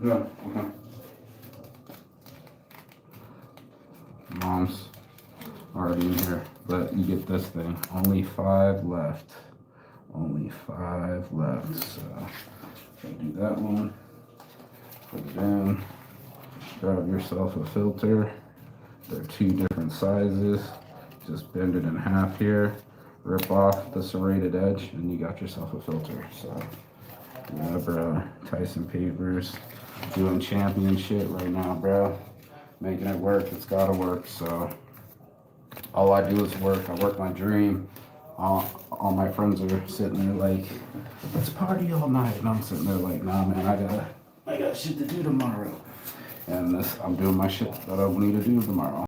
Yeah. Okay. Mom's already in here, but you get this thing. Only 5 left. Only 5 left. So, do that one. Put it in. Grab yourself a filter. They're 2 different sizes. Just bend it in half here. Rip off the serrated edge, and you got yourself a filter. So, yeah, bro. Tyson Papers doing champion shit right now, bro. Making it work. It's gotta work. So, all I do is work. I work my dream. All my friends are sitting there like, let's party all night. And I'm sitting there like, nah, man, I got shit to do tomorrow. And I'm doing my shit that I need to do tomorrow.